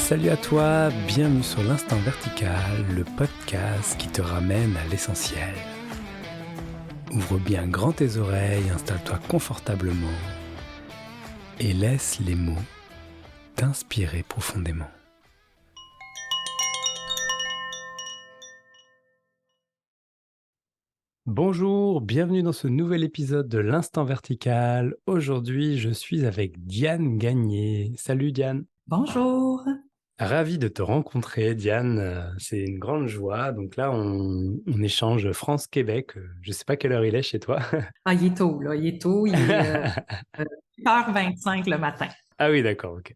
Salut à toi, bienvenue sur l'Instant Vertical, le podcast qui te ramène à l'essentiel. Ouvre bien grand tes oreilles, installe-toi confortablement et laisse les mots t'inspirer profondément. Bonjour, bienvenue dans ce nouvel épisode de l'Instant Vertical. Aujourd'hui, je suis avec Diane Gagné. Salut Diane. Bonjour. Ravi de te rencontrer, Diane. C'est une grande joie. Donc là, on échange France-Québec. Je ne sais pas quelle heure il est chez toi. Ah, il est tôt, là. Il est tôt. Il est 8h25 le matin. Ah oui, d'accord, ok.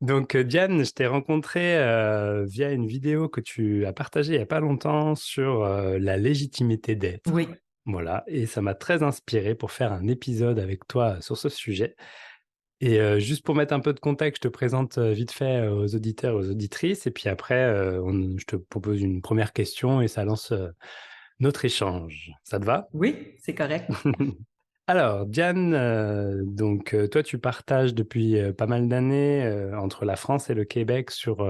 Donc Diane, je t'ai rencontré via une vidéo que tu as partagée il n'y a pas longtemps sur la légitimité d'être. Oui. Voilà, et ça m'a très inspiré pour faire un épisode avec toi sur ce sujet. Et juste pour mettre un peu de contexte, je te présente vite fait aux auditeurs et aux auditrices. Et puis après, je te propose une première question et ça lance notre échange. Ça te va? Oui, c'est correct. Alors, Diane, donc toi, tu partages depuis pas mal d'années entre la France et le Québec sur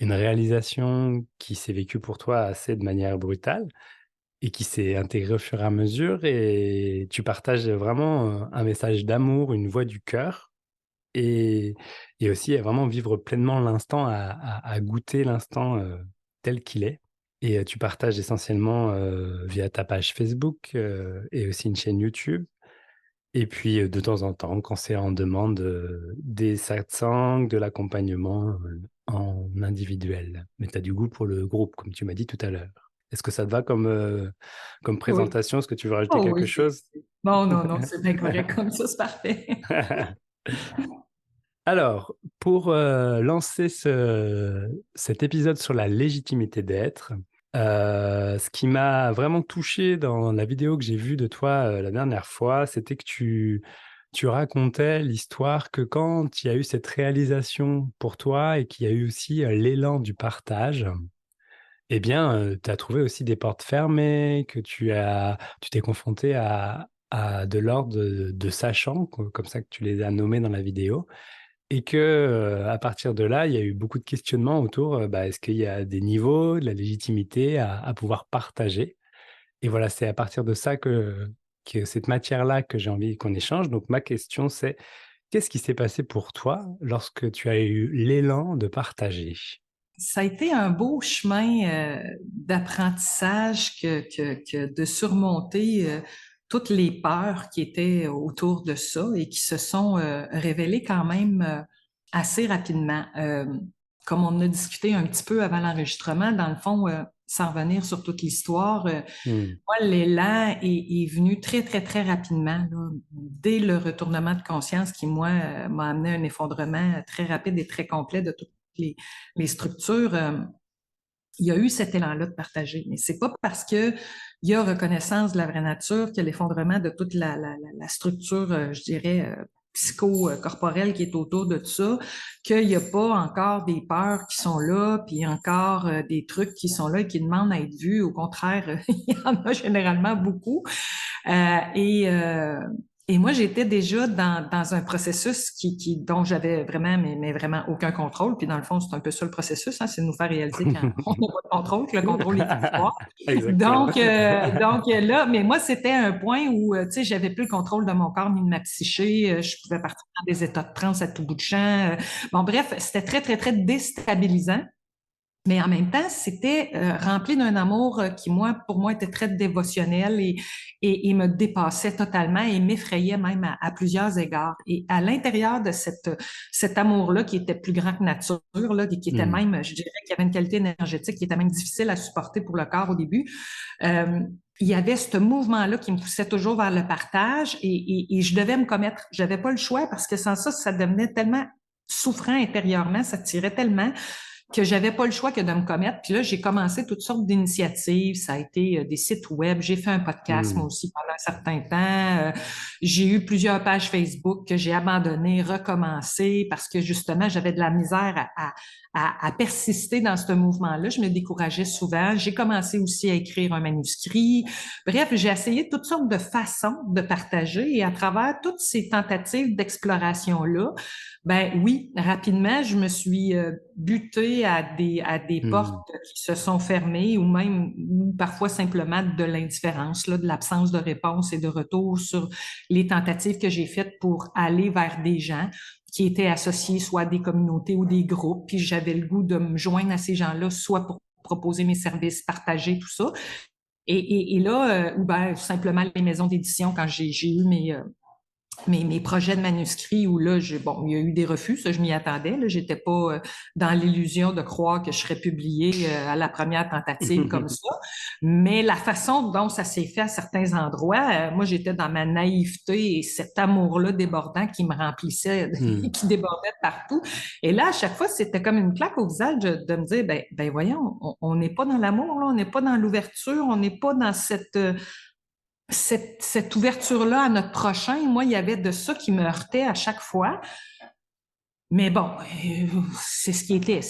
une réalisation qui s'est vécue pour toi assez de manière brutale et qui s'est intégrée au fur et à mesure. Et tu partages vraiment un message d'amour, une voix du cœur. Et, et aussi à vraiment vivre pleinement l'instant, à goûter l'instant tel qu'il est. Et tu partages essentiellement via ta page Facebook et aussi une chaîne YouTube. Et puis de temps en temps, quand c'est en demande, des satsangs, de l'accompagnement en individuel. Mais tu as du goût pour le groupe, comme tu m'as dit tout à l'heure. Est-ce que ça te va comme Oui. présentation? Est-ce que tu veux rajouter Oh quelque oui, chose? Non, non, non, c'est bien correct comme ça, c'est parfait. Alors, pour lancer cet épisode sur la légitimité d'être, ce qui m'a vraiment touché dans la vidéo que j'ai vue de toi la dernière fois, c'était que tu racontais l'histoire que quand il y a eu cette réalisation pour toi et qu'il y a eu aussi l'élan du partage, eh bien, tu as trouvé aussi des portes fermées, que tu t'es confronté à de l'ordre de sachants, comme ça que tu les as nommés dans la vidéo. Et que, à partir de là, il y a eu beaucoup de questionnements autour, est-ce qu'il y a des niveaux, de la légitimité à pouvoir partager? Et voilà, c'est à partir de ça que cette matière-là que j'ai envie qu'on échange. Donc ma question, c'est: qu'est-ce qui s'est passé pour toi lorsque tu as eu l'élan de partager? Ça a été un beau chemin d'apprentissage que de surmonter toutes les peurs qui étaient autour de ça et qui se sont révélées quand même assez rapidement. Comme on a discuté un petit peu avant l'enregistrement, dans le fond, sans revenir sur toute l'histoire, Mmh. moi, l'élan est venu très, très, très rapidement, là, dès le retournement de conscience qui, moi, m'a amené à un effondrement très rapide et très complet de toutes les structures. Il y a eu cet élan-là de partager. Mais c'est pas parce que il y a reconnaissance de la vraie nature que l'effondrement de toute la structure, je dirais, psycho-corporelle qui est autour de tout ça, qu'il n'y a pas encore des peurs qui sont là, puis encore des trucs qui sont là et qui demandent à être vus. Au contraire, il y en a généralement beaucoup. Euh, et, euh, et moi, j'étais déjà dans un processus dont j'avais vraiment, mais vraiment aucun contrôle. Puis dans le fond, c'est un peu ça le processus, hein, c'est de nous faire réaliser qu'on n'a pas de contrôle, que le contrôle est illusoire. Exactement. Donc là, mais moi, c'était un point où, tu sais, j'avais plus le contrôle de mon corps ni de ma psyché. Je pouvais partir dans des états de transe à tout bout de champ. Bon, bref, c'était très, très, très déstabilisant. Mais en même temps, c'était rempli d'un amour qui, moi, pour moi, était très dévotionnel et me dépassait totalement et m'effrayait même à plusieurs égards. Et à l'intérieur de cet amour-là, qui était plus grand que nature, là, qui était Mmh. même, je dirais, qui avait une qualité énergétique qui était même difficile à supporter pour le corps au début, euh, il y avait ce mouvement-là qui me poussait toujours vers le partage et je devais me commettre. J'avais pas le choix parce que sans ça, ça devenait tellement souffrant intérieurement, ça tirait tellement que j'avais pas le choix que de me commettre. Puis là, j'ai commencé toutes sortes d'initiatives. Ça a été des sites web. J'ai fait un podcast, moi aussi, pendant un certain temps. J'ai eu plusieurs pages Facebook que j'ai abandonnées, recommencées, parce que justement, j'avais de la misère à persister dans ce mouvement-là. Je me décourageais souvent. J'ai commencé aussi à écrire un manuscrit. Bref, j'ai essayé toutes sortes de façons de partager et à travers toutes ces tentatives d'exploration-là, ben oui, rapidement, je me suis butée à des portes qui se sont fermées ou même ou parfois simplement de l'indifférence, là, de l'absence de réponse et de retour sur les tentatives que j'ai faites pour aller vers des gens qui étaient associés soit à des communautés ou des groupes, puis j'avais le goût de me joindre à ces gens-là, soit pour proposer mes services, partager tout ça. Et là, ou ben simplement les maisons d'édition quand j'ai eu mes projets de manuscrits où là, il y a eu des refus, ça je m'y attendais. Là, j'étais pas dans l'illusion de croire que je serais publiée à la première tentative comme ça. Mais la façon dont ça s'est fait à certains endroits, moi j'étais dans ma naïveté et cet amour-là débordant qui me remplissait, qui débordait de partout. Et là, à chaque fois, c'était comme une claque au visage de me dire, ben voyons, on n'est pas dans l'amour, là, on n'est pas dans l'ouverture, on n'est pas dans cette ouverture-là à notre prochain. Moi, il y avait de ça qui me heurtait à chaque fois. Mais bon, c'est ce qui était.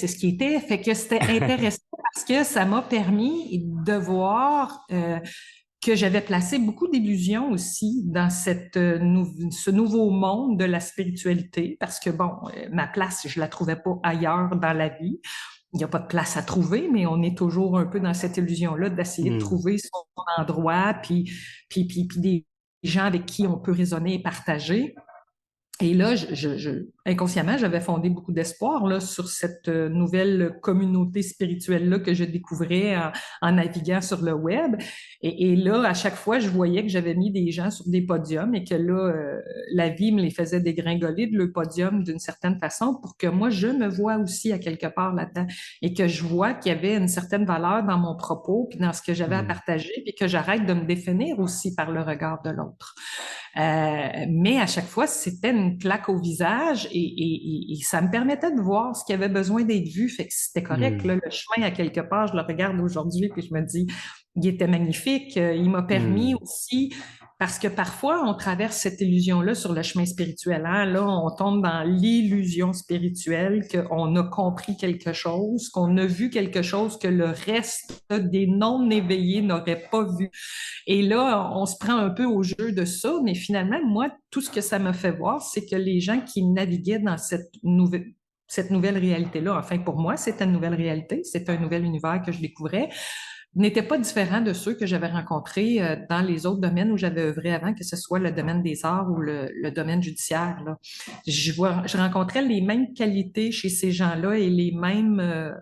Fait que c'était intéressant parce que ça m'a permis de voir que j'avais placé beaucoup d'illusions aussi dans ce nouveau monde de la spiritualité parce que bon, ma place, je la trouvais pas ailleurs dans la vie. Il n'y a pas de place à trouver, mais on est toujours un peu dans cette illusion-là d'essayer de trouver son endroit, puis des gens avec qui on peut raisonner et partager. Et là, inconsciemment, j'avais fondé beaucoup d'espoir là sur cette nouvelle communauté spirituelle-là que je découvrais en naviguant sur le web. Et là, à chaque fois, je voyais que j'avais mis des gens sur des podiums et que là, la vie me les faisait dégringoler de le podium d'une certaine façon pour que moi, je me vois aussi à quelque part là-dedans et que je vois qu'il y avait une certaine valeur dans mon propos puis dans ce que j'avais à partager puis que j'arrête de me définir aussi par le regard de l'autre. Mais à chaque fois, c'était une claque au visage et ça me permettait de voir ce qui avait besoin d'être vu. Fait que c'était correct. Là, le chemin, à quelque part, je le regarde aujourd'hui puis je me dis, il était magnifique. Il m'a permis aussi, parce que parfois, on traverse cette illusion-là sur le chemin spirituel. Hein? Là, on tombe dans l'illusion spirituelle qu'on a compris quelque chose, qu'on a vu quelque chose que le reste des non-éveillés n'auraient pas vu. Et là, on se prend un peu au jeu de ça, mais finalement, moi, tout ce que ça m'a fait voir, c'est que les gens qui naviguaient dans cette nouvelle réalité-là, enfin pour moi, c'était une nouvelle réalité, c'était un nouvel univers que je découvrais, n'étaient pas différents de ceux que j'avais rencontrés dans les autres domaines où j'avais œuvré avant, que ce soit le domaine des arts ou le domaine judiciaire. Là. Je rencontrais les mêmes qualités chez ces gens-là et les mêmes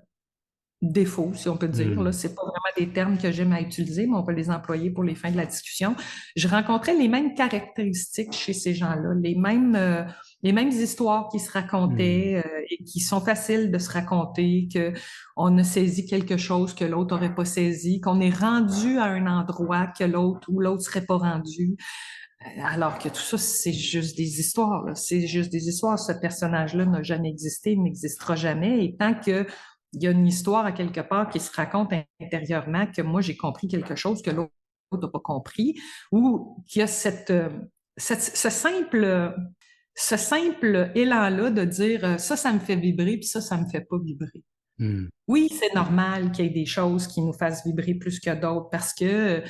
défauts, si on peut dire. Là, c'est pas vraiment des termes que j'aime à utiliser, mais on peut les employer pour les fins de la discussion. Je rencontrais les mêmes caractéristiques chez ces gens-là, les mêmes histoires qui se racontaient et qui sont faciles de se raconter, que on a saisi quelque chose que l'autre n'aurait pas saisi, qu'on est rendu à un endroit que l'autre ou l'autre serait pas rendu. Alors que tout ça, c'est juste des histoires. Là. C'est juste des histoires. Ce personnage-là n'a jamais existé, il n'existera jamais. Et tant que il y a une histoire à quelque part qui se raconte intérieurement, que moi, j'ai compris quelque chose que l'autre n'a pas compris, ou qu'il y a ce simple élan-là de dire ça me fait vibrer, puis ça me fait pas vibrer. Oui, c'est normal qu'il y ait des choses qui nous fassent vibrer plus que d'autres parce que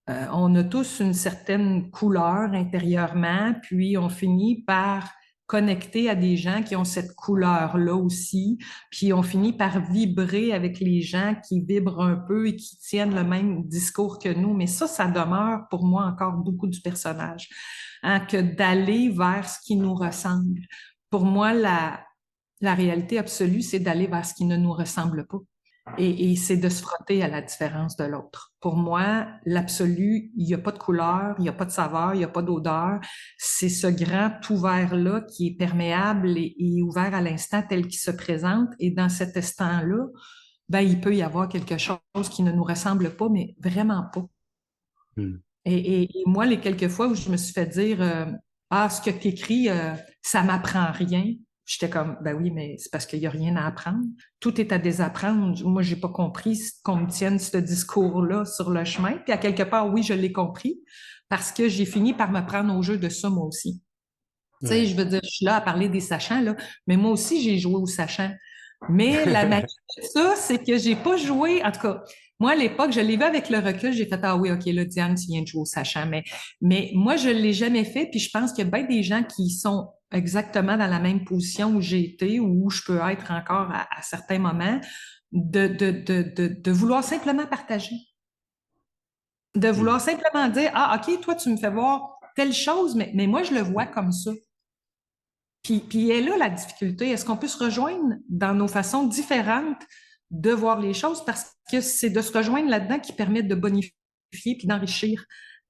on a tous une certaine couleur intérieurement, puis on finit par connecter à des gens qui ont cette couleur-là aussi, puis on finit par vibrer avec les gens qui vibrent un peu et qui tiennent le même discours que nous. Mais ça demeure pour moi encore beaucoup du personnage, hein, que d'aller vers ce qui nous ressemble. Pour moi, la réalité absolue, c'est d'aller vers ce qui ne nous ressemble pas. Et c'est de se frotter à la différence de l'autre. Pour moi, l'absolu, il n'y a pas de couleur, il n'y a pas de saveur, il n'y a pas d'odeur. C'est ce grand ouvert-là qui est perméable et ouvert à l'instant tel qu'il se présente. Et dans cet instant-là, ben, il peut y avoir quelque chose qui ne nous ressemble pas, mais vraiment pas. Et moi, les quelques fois où je me suis fait dire ce que tu écris, ça m'apprend rien. J'étais comme, ben oui, mais c'est parce qu'il n'y a rien à apprendre. Tout est à désapprendre. Moi, j'ai pas compris qu'on me tienne ce discours-là sur le chemin. Puis à quelque part, oui, je l'ai compris parce que j'ai fini par me prendre au jeu de ça, moi aussi. Tu sais, je veux dire, je suis là à parler des sachants, là, mais moi aussi, j'ai joué aux sachants. Mais la magie de ça, c'est que j'ai pas joué, en tout cas, moi, à l'époque, je l'ai vu avec le recul, j'ai fait, ah oui, OK, là, Diane, tu viens de jouer au sachant. Mais moi, je l'ai jamais fait, puis je pense qu'il y a bien des gens qui sont exactement dans la même position où j'ai été, ou où je peux être encore à certains moments, de vouloir simplement partager. De vouloir simplement dire, ah, OK, toi, tu me fais voir telle chose, mais moi, je le vois comme ça. Puis est là la difficulté. Est-ce qu'on peut se rejoindre dans nos façons différentes de voir les choses? Parce que c'est de se rejoindre là-dedans qui permet de bonifier puis d'enrichir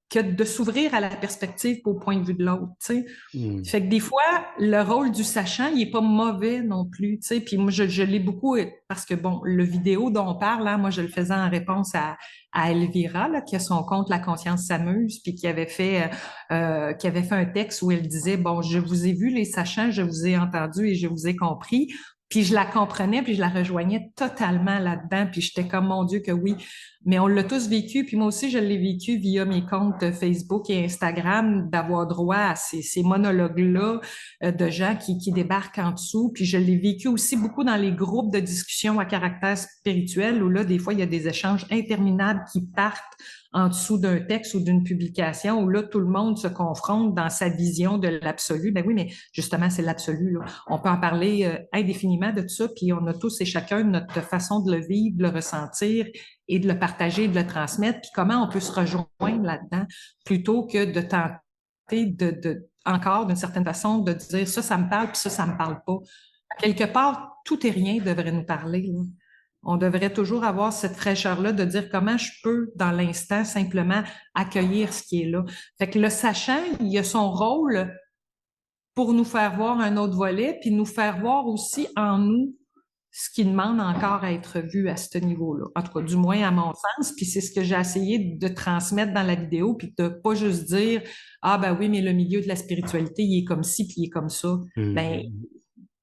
que de s'ouvrir à la perspective au point de vue de l'autre, tu sais. Fait que des fois, le rôle du sachant, il est pas mauvais non plus, tu sais. Puis moi, je l'ai beaucoup, parce que bon, le vidéo dont on parle, là, moi, je le faisais en réponse à Elvira, là, qui a son compte La conscience s'amuse, puis qui avait fait un texte où elle disait, bon, je vous ai vu les sachants, je vous ai entendu et je vous ai compris. Puis je la comprenais, puis je la rejoignais totalement là-dedans, puis j'étais comme, mon Dieu, que oui. Mais on l'a tous vécu, puis moi aussi, je l'ai vécu via mes comptes Facebook et Instagram, d'avoir droit à ces monologues-là de gens qui débarquent en dessous. Puis je l'ai vécu aussi beaucoup dans les groupes de discussion à caractère spirituel, où là, des fois, il y a des échanges interminables qui partent en dessous d'un texte ou d'une publication, où là, tout le monde se confronte dans sa vision de l'absolu. Ben oui, mais justement, c'est l'absolu, là. On peut en parler indéfiniment de tout ça, puis on a tous et chacun notre façon de le vivre, de le ressentir et de le partager, de le transmettre, puis comment on peut se rejoindre là-dedans, plutôt que de tenter encore, d'une certaine façon, de dire ça me parle, puis ça me parle pas. Quelque part, tout et rien devrait nous parler, là. On devrait toujours avoir cette fraîcheur-là de dire comment je peux, dans l'instant, simplement accueillir ce qui est là. Fait que le sachant, il a son rôle pour nous faire voir un autre volet, puis nous faire voir aussi en nous ce qui demande encore à être vu à ce niveau-là. En tout cas, du moins à mon sens, puis c'est ce que j'ai essayé de transmettre dans la vidéo, puis de pas juste dire « Ah ben oui, mais le milieu de la spiritualité, il est comme ci, puis il est comme ça. » Ben,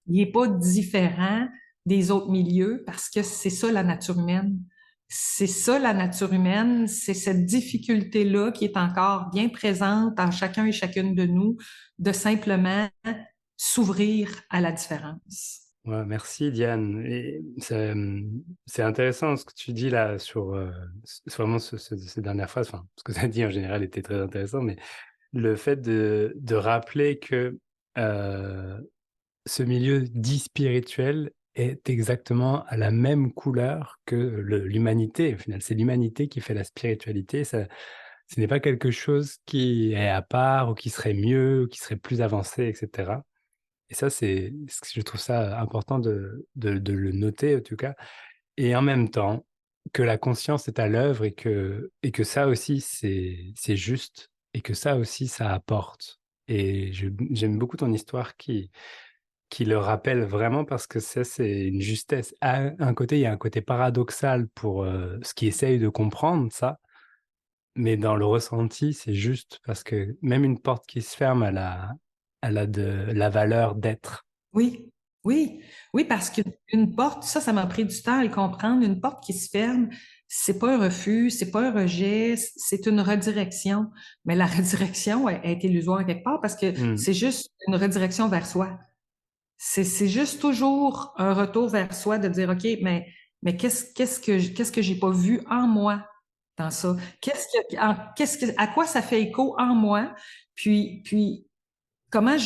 il est pas différent des autres milieux parce que c'est ça la nature humaine. C'est ça la nature humaine, c'est cette difficulté-là qui est encore bien présente en chacun et chacune de nous, de simplement s'ouvrir à la différence. Ouais, merci Diane. Et c'est intéressant ce que tu dis là sur vraiment ces dernières phrases. Enfin, ce que tu as dit en général était très intéressant, mais le fait de rappeler que ce milieu dit spirituel est exactement à la même couleur que l'humanité. Au final, c'est l'humanité qui fait la spiritualité. Ça, ce n'est pas quelque chose qui est à part ou qui serait mieux ou qui serait plus avancé, etc. Et ça, je trouve ça important de le noter, en tout cas. Et en même temps, que la conscience est à l'œuvre et que ça aussi, c'est juste et que ça aussi, ça apporte. Et j'aime beaucoup ton histoire qui le rappelle vraiment parce que ça, c'est une justesse. À un côté, il y a un côté paradoxal pour ce qui essaye de comprendre ça, mais dans le ressenti, c'est juste parce que même une porte qui se ferme, elle a de la valeur d'être. Oui, oui, oui, parce qu'une porte, ça m'a pris du temps à le comprendre. Une porte qui se ferme, c'est pas un refus, c'est pas un rejet, c'est une redirection. Mais la redirection est illusoire quelque part parce que c'est juste une redirection vers soi. C'est juste toujours un retour vers soi de dire, OK, mais qu'est-ce que j'ai pas vu en moi dans ça? À quoi ça fait écho en moi? Puis, comment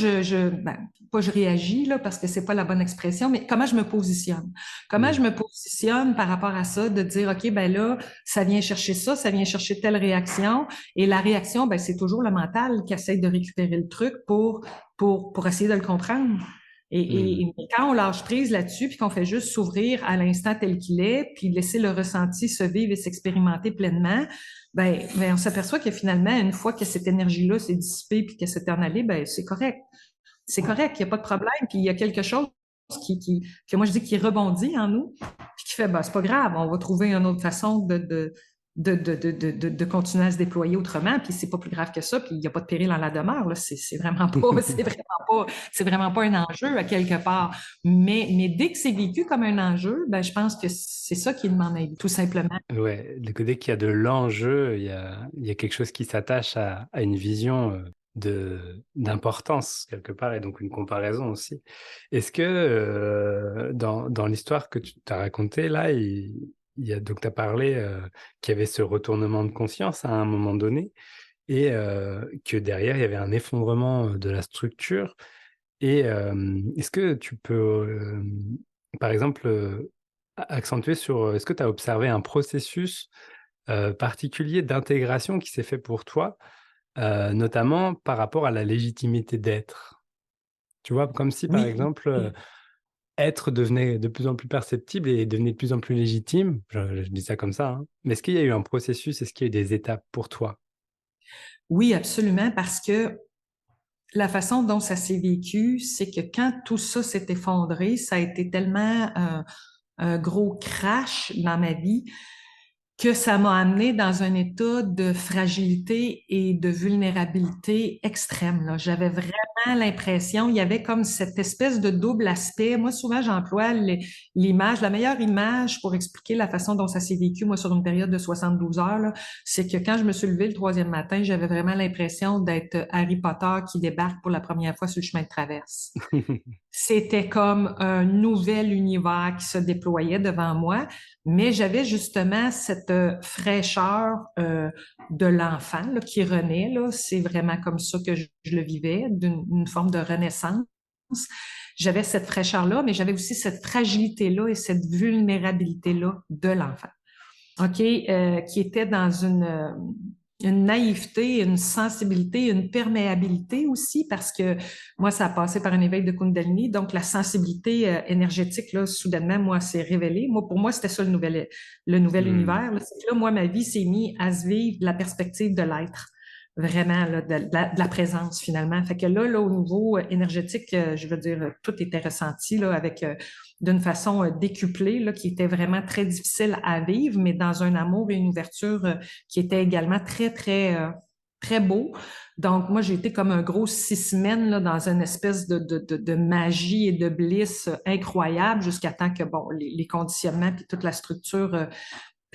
pas je réagis, là, parce que c'est pas la bonne expression, mais comment je me positionne? Comment je me positionne par rapport à ça, de dire, OK, ben là, ça vient chercher ça vient chercher telle réaction. Et la réaction, ben, c'est toujours le mental qui essaie de récupérer le truc pour essayer de le comprendre. Et quand on lâche prise là-dessus, puis qu'on fait juste s'ouvrir à l'instant tel qu'il est, puis laisser le ressenti se vivre et s'expérimenter pleinement, ben on s'aperçoit que finalement, une fois que cette énergie-là s'est dissipée puis qu'elle s'est en allée, ben c'est correct. C'est correct, il n'y a pas de problème. Puis il y a quelque chose que moi je dis qui rebondit en nous, puis qui fait, ben c'est pas grave, on va trouver une autre façon de continuer à se déployer autrement, puis c'est pas plus grave que ça, puis il n'y a pas de péril en la demeure, là. C'est vraiment pas, c'est vraiment pas un enjeu à quelque part. Mais dès que c'est vécu comme un enjeu, ben, je pense que c'est ça qui demande à être, tout simplement. Ouais, le côté qu'il y a de l'enjeu, il y a quelque chose qui s'attache à une vision d'importance quelque part et donc une comparaison aussi. Est-ce que dans l'histoire que tu t'as racontée là, il y a donc tu as parlé qu'il y avait ce retournement de conscience à un moment donné et que derrière il y avait un effondrement de la structure. Et est-ce que tu peux, par exemple, accentuer sur, est-ce que tu as observé un processus particulier d'intégration qui s'est fait pour toi, notamment par rapport à la légitimité d'être? Tu vois, comme si, par Oui. exemple, être devenait de plus en plus perceptible et devenait de plus en plus légitime. Je dis ça comme ça, hein. Mais est-ce qu'il y a eu un processus? Est-ce qu'il y a eu des étapes pour toi? Oui, absolument, parce que la façon dont ça s'est vécu, c'est que quand tout ça s'est effondré, ça a été tellement un gros crash dans ma vie que ça m'a amené dans un état de fragilité et de vulnérabilité extrême, là. J'avais vraiment l'impression, il y avait comme cette espèce de double aspect. Moi, souvent, j'emploie l'image, la meilleure image pour expliquer la façon dont ça s'est vécu, moi, sur une période de 72 heures, là, c'est que quand je me suis levée le troisième matin, j'avais vraiment l'impression d'être Harry Potter qui débarque pour la première fois sur le chemin de traverse. C'était comme un nouvel univers qui se déployait devant moi, mais j'avais justement cette fraîcheur de l'enfant là, qui renaît. Là. C'est vraiment comme ça que je le vivais, d'une forme de renaissance. J'avais cette fraîcheur-là, mais j'avais aussi cette fragilité-là et cette vulnérabilité-là de l'enfant. OK, qui était dans une naïveté, une sensibilité, une perméabilité aussi, parce que moi, ça a passé par un éveil de Kundalini, donc la sensibilité énergétique, là, soudainement, moi, s'est révélée. Moi, pour moi, c'était ça le nouvel Hmm. univers. Là. C'est que là, moi, ma vie s'est mise à se vivre de la perspective de l'être. Vraiment, là, de la présence, finalement. Fait que là, au niveau énergétique, je veux dire, tout était ressenti là, avec d'une façon décuplée, là, qui était vraiment très difficile à vivre, mais dans un amour et une ouverture qui était également très beau. Donc, moi, j'ai été comme un gros 6 semaines là, dans une espèce de magie et de bliss incroyable jusqu'à temps que, bon, les conditionnements puis toute la structure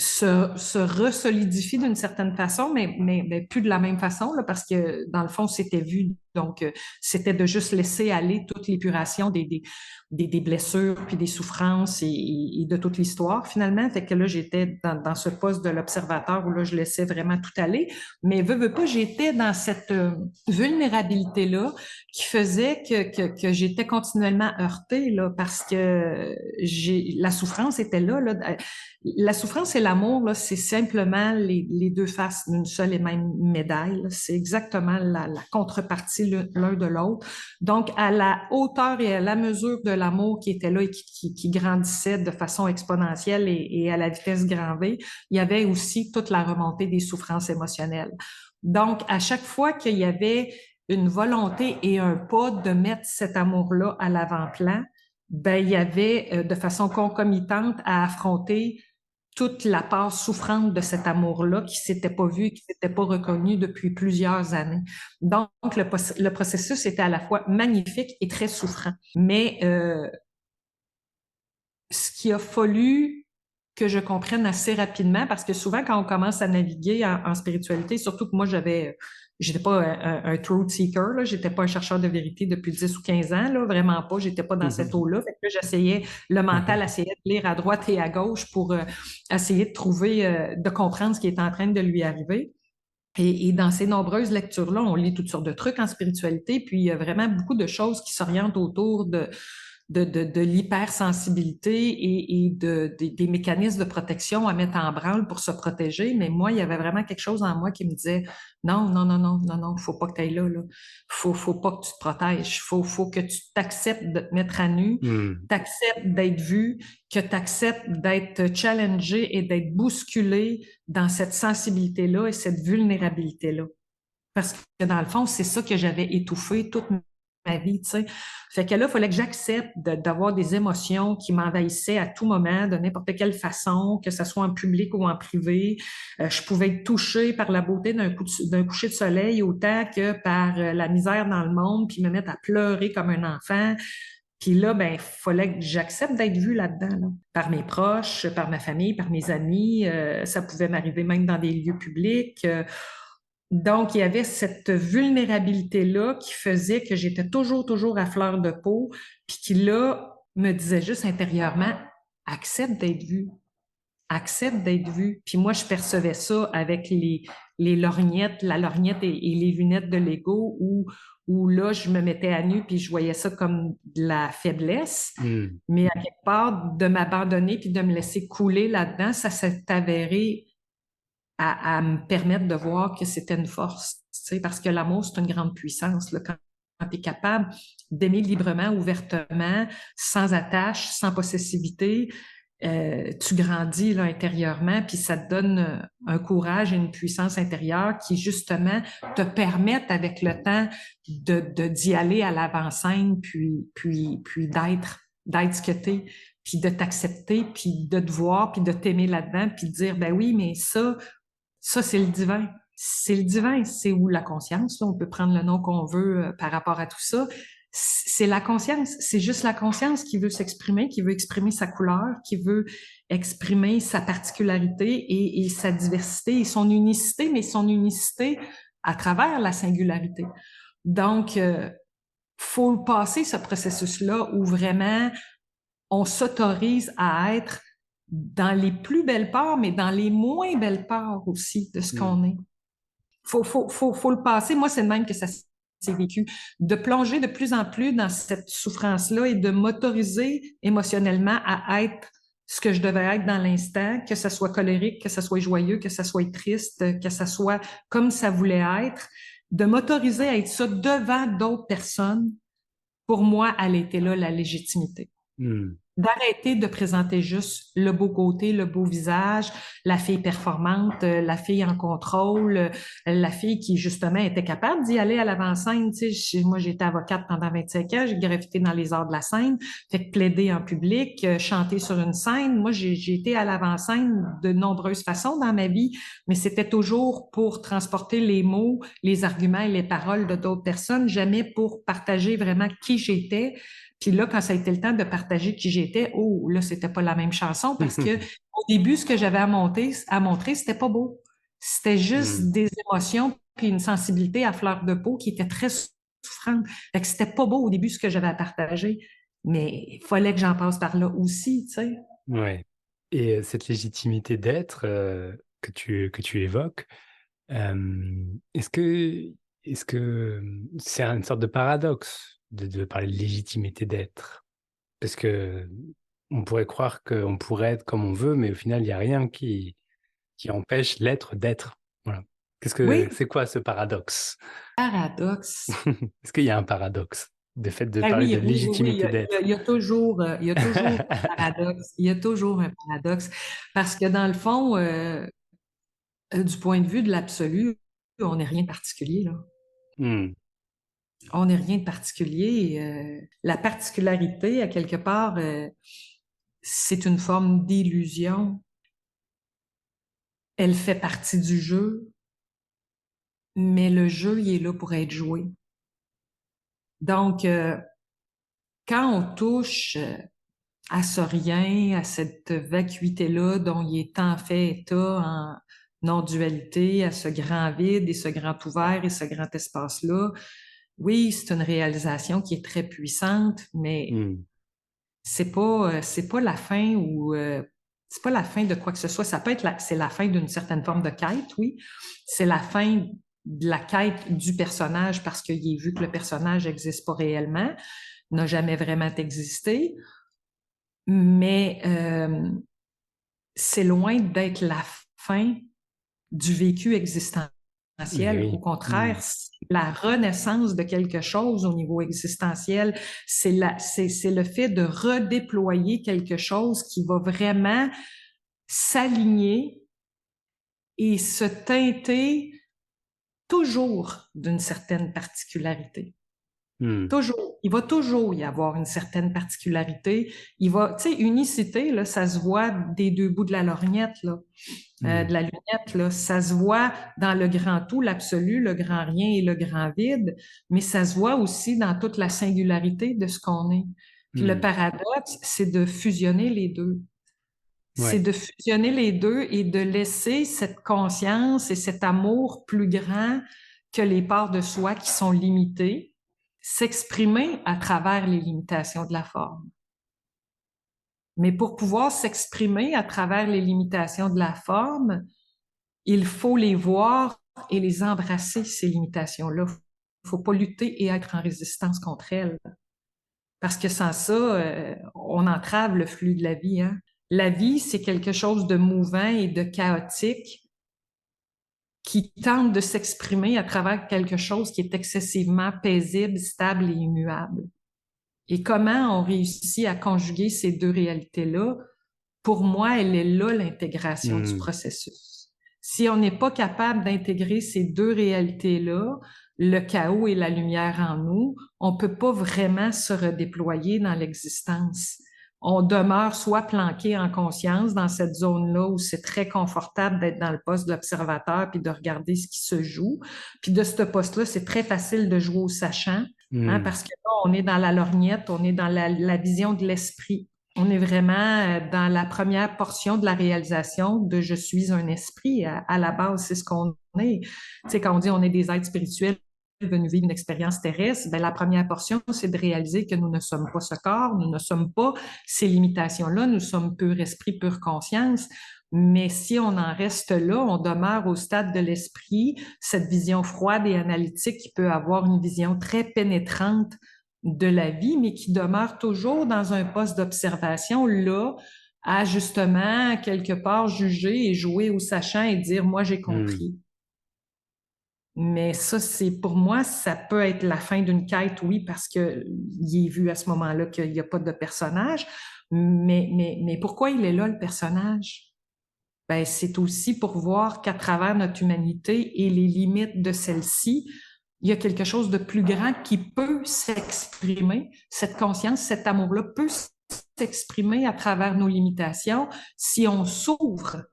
se resolidifie d'une certaine façon, mais plus de la même façon, là, parce que dans le fond, c'était vu. Donc, c'était de juste laisser aller toute l'épuration des blessures, puis des souffrances et de toute l'histoire, finalement. Fait que là, j'étais dans ce poste de l'observateur où là, je laissais vraiment tout aller. Mais veux pas, j'étais dans cette vulnérabilité-là qui faisait que j'étais continuellement heurtée, là, parce que la souffrance était là. La souffrance et l'amour, là, c'est simplement les deux faces d'une seule et même médaille. Là. C'est exactement la contrepartie l'un de l'autre. Donc, à la hauteur et à la mesure de l'amour qui était là et qui grandissait de façon exponentielle et à la vitesse grand V, il y avait aussi toute la remontée des souffrances émotionnelles. Donc, à chaque fois qu'il y avait une volonté et un pas de mettre cet amour-là à l'avant-plan, ben, il y avait de façon concomitante à affronter toute la part souffrante de cet amour-là qui s'était pas vu, qui s'était pas reconnu depuis plusieurs années. Donc, le processus était à la fois magnifique et très souffrant. Mais ce qu'il a fallu que je comprenne assez rapidement, parce que souvent, quand on commence à naviguer en spiritualité, surtout que moi, j'étais pas un truth seeker, là, j'étais pas un chercheur de vérité depuis 10 ou 15 ans, là, vraiment pas, j'étais pas dans cette eau-là. Fait que là, le mental essayait de lire à droite et à gauche pour essayer de trouver, de comprendre ce qui est en train de lui arriver. Et dans ces nombreuses lectures-là, on lit toutes sortes de trucs en spiritualité, puis il y a vraiment beaucoup de choses qui s'orientent autour de l'hypersensibilité des mécanismes de protection à mettre en branle pour se protéger. Mais moi, il y avait vraiment quelque chose en moi qui me disait non, non, non, non, non, non, faut pas que tu ailles là, là. Faut pas que tu te protèges. Faut que tu t'acceptes de te mettre à nu, Hmm. t'acceptes d'être vu, que tu acceptes d'être challengé et d'être bousculé dans cette sensibilité-là et cette vulnérabilité-là. Parce que dans le fond, c'est ça que j'avais étouffé toute vie, tu sais. Fait que là, il fallait que j'accepte d'avoir des émotions qui m'envahissaient à tout moment, de n'importe quelle façon, que ce soit en public ou en privé. Je pouvais être touchée par la beauté d'un coucher de soleil autant que par la misère dans le monde, puis me mettre à pleurer comme un enfant. Puis là, ben, il fallait que j'accepte d'être vue là-dedans, là, par mes proches, par ma famille, par mes amis. Ça pouvait m'arriver même dans des lieux publics. Donc, il y avait cette vulnérabilité-là qui faisait que j'étais toujours à fleur de peau, puis qui, là, me disait juste intérieurement, accepte d'être vue, accepte d'être vue. Puis moi, je percevais ça avec les lorgnettes, la lorgnette et les lunettes de l'ego, où là, je me mettais à nu, puis je voyais ça comme de la faiblesse. Mais à quelque part, de m'abandonner puis de me laisser couler là-dedans, ça s'est avéré à me permettre de voir que c'était une force, tu sais, parce que l'amour, c'est une grande puissance, là, quand tu es capable d'aimer librement, ouvertement, sans attache, sans possessivité, tu grandis là, intérieurement, puis ça te donne un courage et une puissance intérieure qui, justement, te permettent avec le temps d'y aller à l'avant-scène, puis d'être ce que t'es, puis de t'accepter, puis de te voir, puis de t'aimer là-dedans, puis de dire, ben oui, mais ça, c'est le divin. C'est le divin, c'est où la conscience, là, on peut prendre le nom qu'on veut par rapport à tout ça. C'est la conscience, c'est juste la conscience qui veut s'exprimer, qui veut exprimer sa couleur, qui veut exprimer sa particularité et sa diversité et son unicité, mais son unicité à travers la singularité. Donc, faut passer ce processus-là où vraiment on s'autorise à être dans les plus belles parts, mais dans les moins belles parts aussi de ce qu'on est. Faut le passer. Moi, c'est de même que ça s'est vécu. De plonger de plus en plus dans cette souffrance-là et de m'autoriser émotionnellement à être ce que je devais être dans l'instant, que ça soit colérique, que ça soit joyeux, que ça soit triste, que ça soit comme ça voulait être. De m'autoriser à être ça devant d'autres personnes, pour moi, elle était là, la légitimité. D'arrêter de présenter juste le beau côté, le beau visage, la fille performante, la fille en contrôle, la fille qui, justement, était capable d'y aller à l'avant-scène. Tu sais, moi, j'ai été avocate pendant 25 ans, j'ai gravité dans les arts de la scène, fait que plaider en public, chanter sur une scène. Moi, j'ai été à l'avant-scène de nombreuses façons dans ma vie, mais c'était toujours pour transporter les mots, les arguments et les paroles de d'autres personnes, jamais pour partager vraiment qui j'étais. Puis là, quand ça a été le temps de partager qui j'étais, oh, là, c'était pas la même chanson parce que au début, ce que j'avais à montrer, c'était pas beau. C'était juste des émotions puis une sensibilité à fleur de peau qui était très souffrante. Fait que c'était pas beau au début ce que j'avais à partager. Mais il fallait que j'en passe par là aussi, tu sais. Ouais. Et cette légitimité d'être que tu évoques, est-ce que c'est une sorte de paradoxe de parler de légitimité d'être? Parce que on pourrait croire qu'on pourrait être comme on veut, mais au final, il n'y a rien qui empêche l'être d'être. Voilà. Oui, C'est quoi ce paradoxe? paradoxe. Est-ce qu'il y a un paradoxe de fait de Ben parler oui, de oui, légitimité d'être? il y a toujours un paradoxe. Il y a toujours un paradoxe. Parce que dans le fond, du point de vue de l'absolu, on n'est rien de particulier, là. Hmm. On n'est rien de particulier. La particularité, à quelque part, c'est une forme d'illusion. Elle fait partie du jeu, mais le jeu, il est là pour être joué. Donc, quand on touche à ce rien, à cette vacuité-là dont il est en fait état en non-dualité, à ce grand vide et ce grand ouvert et ce grand espace-là, oui, c'est une réalisation qui est très puissante, mais c'est pas la fin ou c'est pas la fin de quoi que ce soit. Ça peut être c'est la fin d'une certaine forme de quête, oui. C'est la fin de la quête du personnage parce qu'il est vu que le personnage n'existe pas réellement, n'a jamais vraiment existé, mais c'est loin d'être la fin du vécu existentiel. Au Oui. contraire, c'est la renaissance de quelque chose au niveau existentiel. C'est le fait de redéployer quelque chose qui va vraiment s'aligner et se teinter toujours d'une certaine particularité. Toujours. Il va toujours y avoir une certaine particularité. Il va, tu sais, unicité, là, ça se voit des deux bouts de la lorgnette, là, de la lunette, là. Ça se voit dans le grand tout, l'absolu, le grand rien et le grand vide, mais ça se voit aussi dans toute la singularité de ce qu'on est. Puis le paradoxe, c'est de fusionner les deux. C'est Ouais. de fusionner les deux et de laisser cette conscience et cet amour plus grand que les parts de soi qui sont limitées s'exprimer à travers les limitations de la forme. Mais pour pouvoir s'exprimer à travers les limitations de la forme, il faut les voir et les embrasser, ces limitations-là. Il ne faut pas lutter et être en résistance contre elles. Parce que sans ça, on entrave le flux de la vie. Hein? La vie, c'est quelque chose de mouvant et de chaotique qui tente de s'exprimer à travers quelque chose qui est excessivement paisible, stable et immuable. Et comment on réussit à conjuguer ces deux réalités-là? Pour moi, elle est là l'intégration du processus. Si on n'est pas capable d'intégrer ces deux réalités-là, le chaos et la lumière en nous, on peut pas vraiment se redéployer dans l'existence. On demeure soit planqué en conscience dans cette zone-là où c'est très confortable d'être dans le poste de l'observateur puis de regarder ce qui se joue. Puis de ce poste-là, c'est très facile de jouer au sachant, hein, parce que là, on est dans la lorgnette, on est dans la vision de l'esprit. On est vraiment dans la première portion de la réalisation de je suis un esprit. À la base, c'est ce qu'on est. Tu sais, quand on dit on est des êtres spirituels venus vivre une expérience terrestre, ben la première portion, c'est de réaliser que nous ne sommes pas ce corps, nous ne sommes pas ces limitations-là, nous sommes pur esprit, pure conscience. Mais si on en reste là, on demeure au stade de l'esprit, cette vision froide et analytique qui peut avoir une vision très pénétrante de la vie, mais qui demeure toujours dans un poste d'observation, là, à justement, quelque part, juger et jouer au sachant et dire, moi, j'ai compris. Mais ça, c'est pour moi, ça peut être la fin d'une quête, oui, parce que il est vu à ce moment-là qu'il n'y a pas de personnage. Mais pourquoi il est là, le personnage? Ben, c'est aussi pour voir qu'à travers notre humanité et les limites de celle-ci, il y a quelque chose de plus grand qui peut s'exprimer. Cette conscience, cet amour-là peut s'exprimer à travers nos limitations si on s'ouvre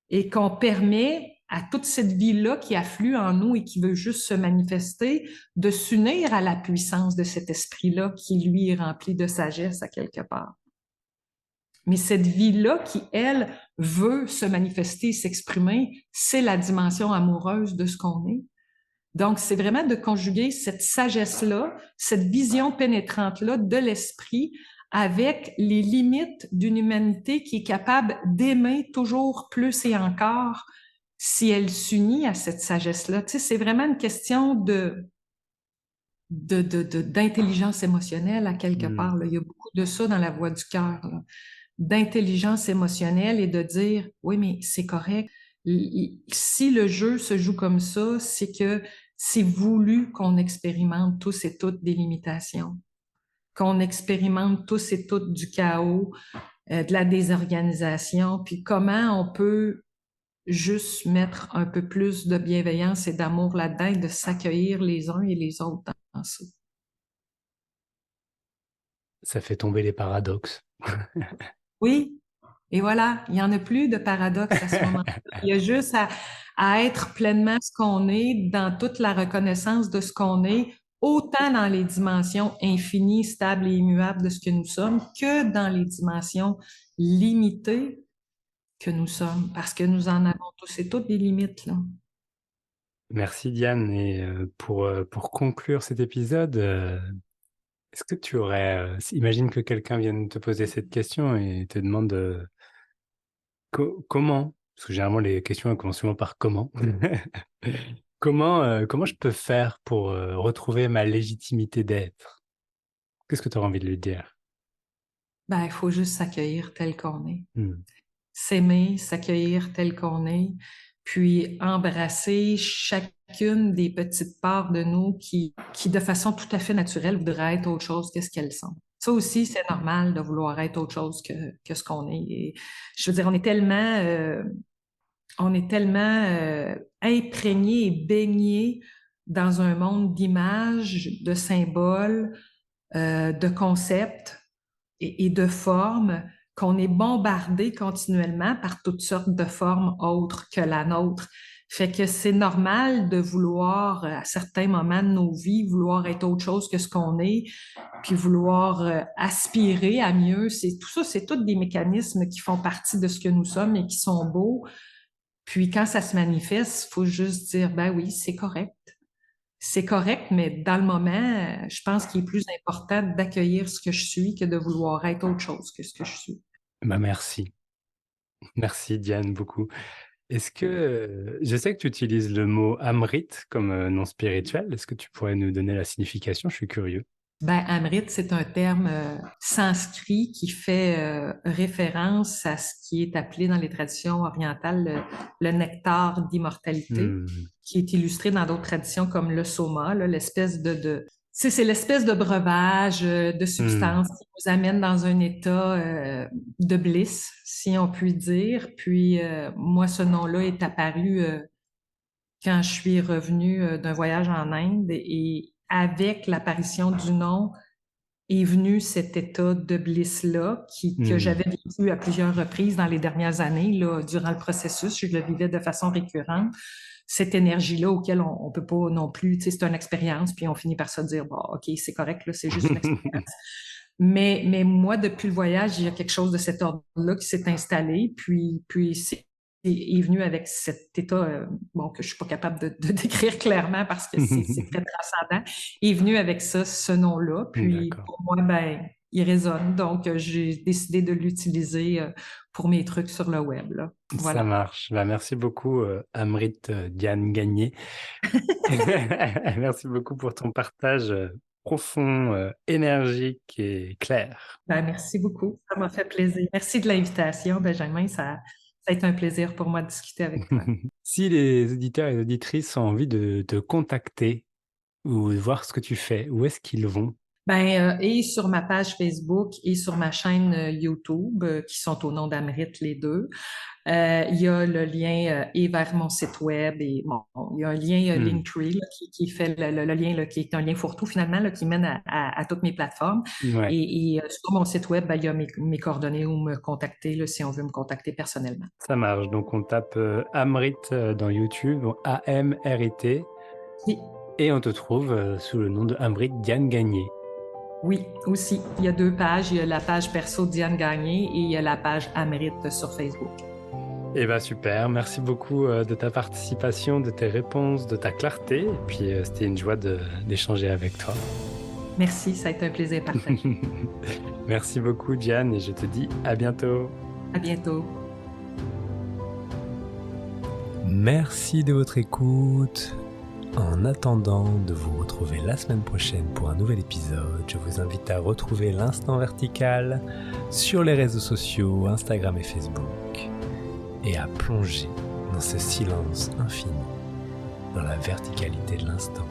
et qu'on permet à toute cette vie-là qui afflue en nous et qui veut juste se manifester, de s'unir à la puissance de cet esprit-là qui, lui, est rempli de sagesse à quelque part. Mais cette vie-là qui, elle, veut se manifester, s'exprimer, c'est la dimension amoureuse de ce qu'on est. Donc, c'est vraiment de conjuguer cette sagesse-là, cette vision pénétrante-là de l'esprit avec les limites d'une humanité qui est capable d'aimer toujours plus et encore si elle s'unit à cette sagesse-là. Tu sais, c'est vraiment une question d'intelligence émotionnelle à quelque part. Là. Il y a beaucoup de ça dans la voix du cœur, d'intelligence émotionnelle et de dire, oui, mais c'est correct. Si le jeu se joue comme ça, c'est que c'est voulu qu'on expérimente tous et toutes des limitations, qu'on expérimente tous et toutes du chaos, de la désorganisation, puis comment on peut juste mettre un peu plus de bienveillance et d'amour là-dedans et de s'accueillir les uns et les autres dans ça. Ça fait tomber les paradoxes. Oui, et voilà, il n'y en a plus de paradoxe à ce moment-là. Il y a juste à être pleinement ce qu'on est, dans toute la reconnaissance de ce qu'on est, autant dans les dimensions infinies, stables et immuables de ce que nous sommes, que dans les dimensions limitées que nous sommes, parce que nous en avons tous et toutes des limites, là. Merci Diane. Et pour conclure cet épisode, est-ce que tu aurais, imagine que quelqu'un vienne te poser cette question et te demande comment, parce que généralement les questions elles commencent souvent par comment, comment je peux faire pour retrouver ma légitimité d'être? Qu'est-ce que tu auras envie de lui dire? Ben, il faut juste s'accueillir tel qu'on est. Hmm. S'aimer, s'accueillir tel qu'on est, puis embrasser chacune des petites parts de nous qui de façon tout à fait naturelle voudraient être autre chose que ce qu'elles sont. Ça aussi, c'est normal de vouloir être autre chose que ce qu'on est. Et, je veux dire, on est tellement imprégné et baigné dans un monde d'images, de symboles, de concepts et de formes, qu'on est bombardé continuellement par toutes sortes de formes autres que la nôtre. Fait que c'est normal de vouloir, à certains moments de nos vies, vouloir être autre chose que ce qu'on est, puis vouloir aspirer à mieux. Tout ça, c'est tous des mécanismes qui font partie de ce que nous sommes et qui sont beaux. Puis quand ça se manifeste, il faut juste dire, ben oui, c'est correct. C'est correct, mais dans le moment, je pense qu'il est plus important d'accueillir ce que je suis que de vouloir être autre chose que ce que je suis. Merci. Merci Diane, beaucoup. Est-ce que, je sais que tu utilises le mot Amrit comme nom spirituel. Est-ce que tu pourrais nous donner la signification? Je suis curieux. Ben, Amrit, c'est un terme sanskrit qui fait référence à ce qui est appelé dans les traditions orientales le nectar d'immortalité, qui est illustré dans d'autres traditions comme le soma, là, l'espèce c'est l'espèce de breuvage, de substance qui nous amène dans un état de bliss, si on peut dire. Puis moi, ce nom-là est apparu quand je suis revenue d'un voyage en Inde et avec l'apparition du nom est venu cet état de bliss-là que j'avais vécu à plusieurs reprises dans les dernières années, là, durant le processus. Je le vivais de façon récurrente. Cette énergie-là auquel on peut pas non plus, tu sais, c'est une expérience, puis on finit par se dire, bon, OK, c'est correct, là, c'est juste une expérience. Mais moi, depuis le voyage, il y a quelque chose de cet ordre-là qui s'est installé, puis est venu avec cet état, que je suis pas capable de décrire clairement parce que c'est très transcendant, est venu avec ça, ce nom-là. Puis pour moi, ben, il résonne. Donc, j'ai décidé de l'utiliser pour mes trucs sur le web, là. Voilà. Ça marche. Bah, merci beaucoup, Amrit Diane Gagné. Merci beaucoup pour ton partage profond, énergique et clair. Ben, merci beaucoup. Ça m'a fait plaisir. Merci de l'invitation, Benjamin. Ça a été un plaisir pour moi de discuter avec toi. Si les auditeurs et les auditrices ont envie de te contacter ou de voir ce que tu fais, où est-ce qu'ils vont? Ben, et sur ma page Facebook et sur ma chaîne YouTube, qui sont au nom d'Amrit les deux. Il y a le lien et vers mon site web et bon, il y a un lien Linktree là, qui fait le lien là, qui est un lien fourre-tout finalement là, qui mène à toutes mes plateformes. Ouais. Et sur mon site web, ben, il y a mes coordonnées où me contacter là, si on veut me contacter personnellement. Ça marche. Donc on tape Amrit dans YouTube, A-M-R-I-T, Oui. et on te trouve sous le nom de Amrit Diane Gagné. Oui, aussi. Il y a deux pages. Il y a la page perso Diane Gagné et il y a la page Amrit sur Facebook. Eh bien, super. Merci beaucoup de ta participation, de tes réponses, de ta clarté. Et puis, c'était une joie d'échanger avec toi. Merci, ça a été un plaisir partagé. Merci beaucoup, Diane, et je te dis à bientôt. À bientôt. Merci de votre écoute. En attendant de vous retrouver la semaine prochaine pour un nouvel épisode, je vous invite à retrouver l'Instant Vertical sur les réseaux sociaux, Instagram et Facebook, et à plonger dans ce silence infini, dans la verticalité de l'instant.